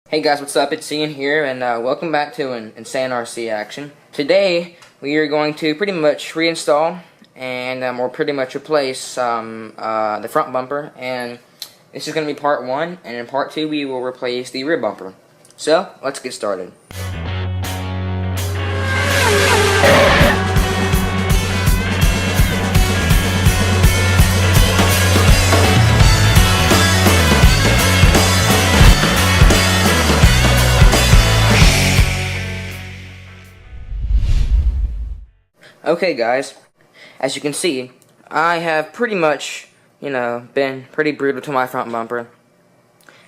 Hey guys, what's up? It's Ian here, and welcome back to an Insane RC action. Today, we are going to pretty much reinstall and or pretty much replace the front bumper, and this is going to be part 1, and in part 2 we will replace the rear bumper. So, let's get started. Okay guys, as you can see, I have pretty much, been pretty brutal to my front bumper.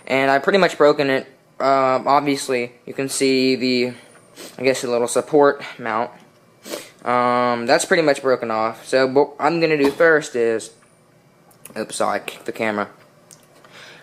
And I've pretty much broken it. Obviously, you can see the little support mount. That's pretty much broken off. So what I'm going to do first is, oops, sorry, I kicked the camera.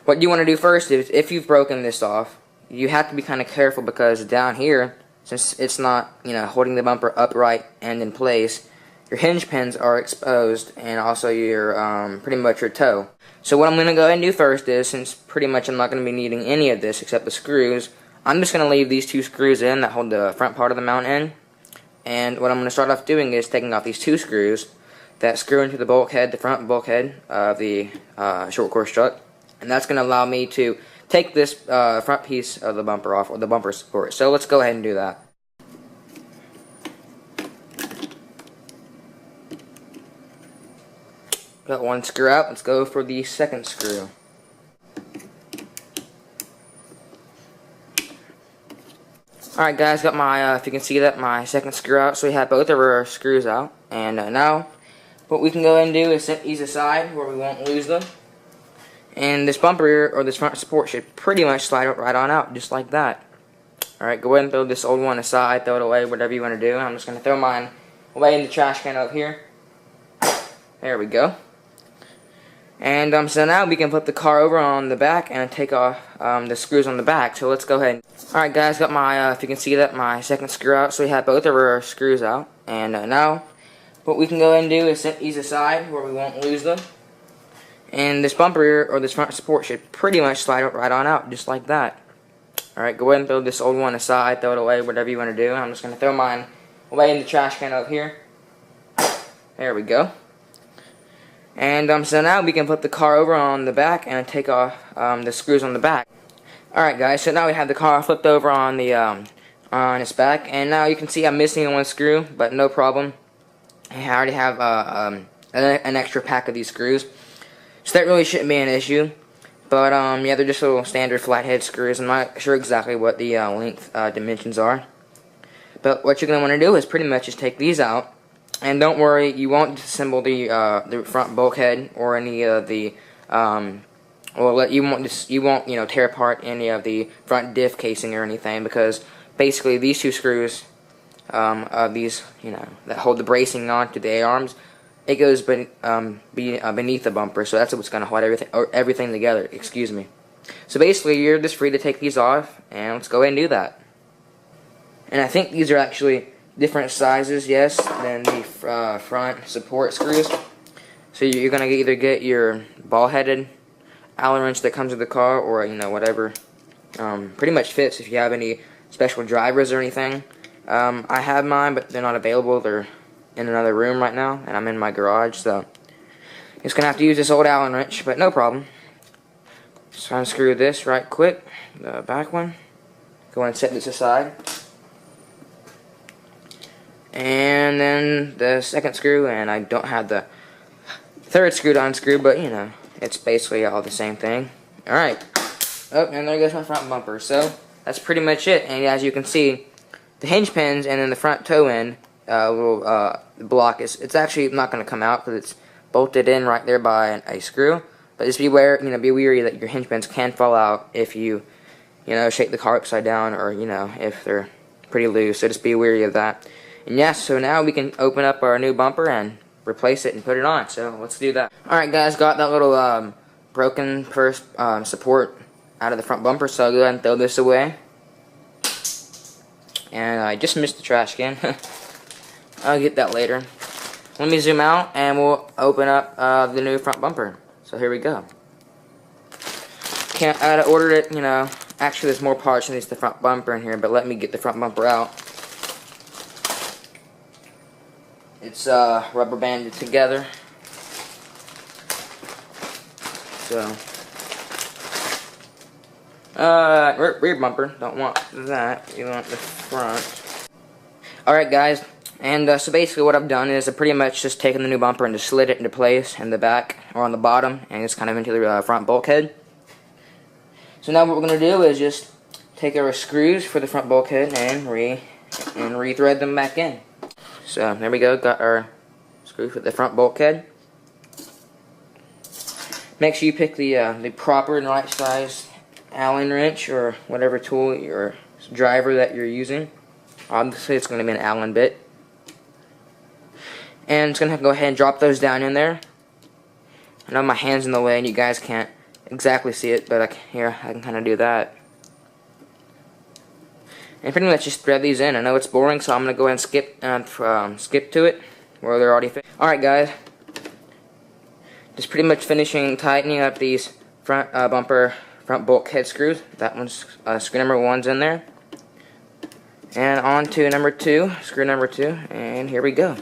What you want to do first is, if you've broken this off, you have to be kind of careful because down here, since it's not, holding the bumper upright and in place, your hinge pins are exposed, and also your, pretty much your toe. So what I'm going to go ahead and do first is, since pretty much I'm not going to be needing any of this except the screws, I'm just going to leave these 2 screws in that hold the front part of the mount in. And what I'm going to start off doing is taking off these 2 screws that screw into the bulkhead, the front bulkhead of the short course truck. And that's going to allow me to take this front piece of the bumper off, or the bumper support. So let's go ahead and do that. Got 1 screw out, let's go for the second screw. Alright guys, got my, if you can see that, my second screw out. So we have both of our screws out. And now, what we can go ahead and do is set these aside where we won't lose them. And this bumper, or this front support, should pretty much slide right on out, just like that. Alright, go ahead and throw this old one aside, throw it away, whatever you want to do. I'm just going to throw mine away in the trash can over here. There we go. And so now we can flip the car over on the back and take off the screws on the back. So let's go ahead. Alright guys, got my, if you can see that, my second screw out. So we have both of our screws out. And now, what we can go ahead and do is set these aside where we won't lose them. And this bumper, or this front support, should pretty much slide right on out, just like that. Alright, go ahead and throw this old one aside, throw it away, whatever you want to do. I'm just going to throw mine away in the trash can over here. There we go. And so now we can flip the car over on the back and take off the screws on the back. Alright guys, so now we have the car flipped over on the on its back, and now you can see I'm missing 1 screw, but no problem. I already have an extra pack of these screws, so that really shouldn't be an issue. But yeah, they're just little standard flathead screws. I'm not sure exactly what the length dimensions are. But what you're going to want to do is pretty much just take these out. And don't worry, you won't disassemble the front bulkhead or any of the you won't tear apart any of the front diff casing or anything, because basically these 2 screws of these that hold the bracing onto the A-arms, it goes beneath the bumper, so that's what's going to hold everything together. Excuse me. So basically, you're just free to take these off, and let's go ahead and do that. And I think these are actually different sizes, yes, than the front support screws. So you're gonna either get your ball-headed Allen wrench that comes with the car, or whatever pretty much fits. If you have any special drivers or anything, I have mine, but they're not available. They're in another room right now, and I'm in my garage, so just gonna have to use this old Allen wrench, but no problem. So unscrew this right quick, the back one. Go ahead and set this aside. And then the second screw, and I don't have the third screw to unscrew, but it's basically all the same thing. Alright. Oh, and there goes my front bumper. So that's pretty much it. And as you can see, the hinge pins and then the front toe end little block it's actually not going to come out because it's bolted in right there by a screw. But just beware, be wary that your hinge pins can fall out if you shake the car upside down, or if they're pretty loose. So just be wary of that. And yeah, so now we can open up our new bumper and replace it and put it on. So let's do that. Alright guys, got that little broken first support out of the front bumper, so I'll go ahead and throw this away. And I just missed the trash can. I'll get that later. Let me zoom out and we'll open up the new front bumper. So here we go. I'd ordered it, Actually, there's more parts than just the front bumper in here, but let me get the front bumper out. It's rubber banded together. So, rear bumper, don't want that, you want the front. Alright guys, and so basically what I've done is I've pretty much just taken the new bumper and just slid it into place in the back, or on the bottom, and it's kind of into the front bulkhead. So now what we're going to do is just take our screws for the front bulkhead and re-thread them back in. So there we go, got our screws for the front bulkhead. Make sure you pick the proper and right size Allen wrench or whatever tool or driver that you're using. Obviously it's going to be an Allen bit. And it's going to have to go ahead and drop those down in there. I know my hand's in the way and you guys can't exactly see it, but here I can kind of do that. And pretty much just thread these in. I know it's boring, so I'm going to go ahead and skip to it where they're already fit. Alright guys, just pretty much finishing tightening up these front front bulkhead screws. That one's screw number 1's in there. And on to number 2, screw number 2, and here we go.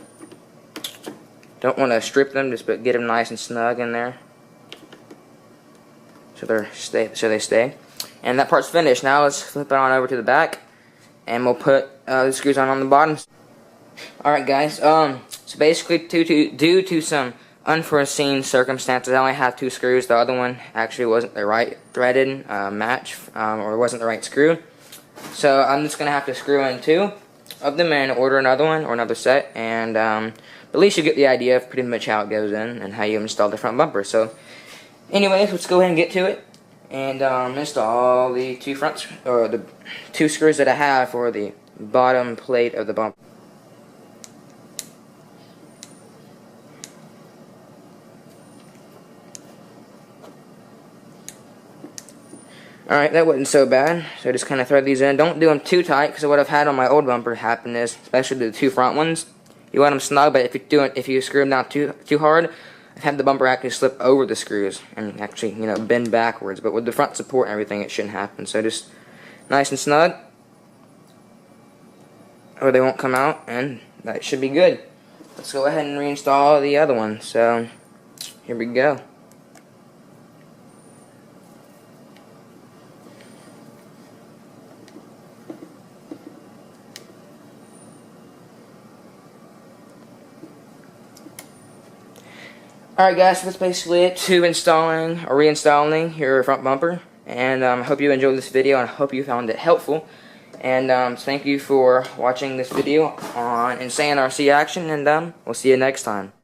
Don't want to strip them, just get them nice and snug in there. So they stay. And that part's finished. Now let's flip it on over to the back, and we'll put the screws on the bottom. Alright guys, so basically due to some unforeseen circumstances, I only have 2 screws. The other one actually wasn't the right threaded match, or wasn't the right screw. So I'm just going to have to screw in 2 of them and order another one or another set. And at least you get the idea of pretty much how it goes in and how you install the front bumper. So anyways, let's go ahead and get to it and install the 2 the 2 screws that I have for the bottom plate of the bumper. Alright, that wasn't so bad. So just kind of thread these in. Don't do them too tight, because what I've had on my old bumper happen is, especially the 2 front ones, you want them snug, but if you screw them down too hard, I've had the bumper actually slip over the screws and actually, you know, bend backwards. But with the front support and everything, it shouldn't happen. So just nice and snug, or they won't come out, and that should be good. Let's go ahead and reinstall the other one. So here we go. Alright guys, so that's basically it to installing or reinstalling your front bumper. And I hope you enjoyed this video and I hope you found it helpful. And thank you for watching this video on Insane RC Action, and we'll see you next time.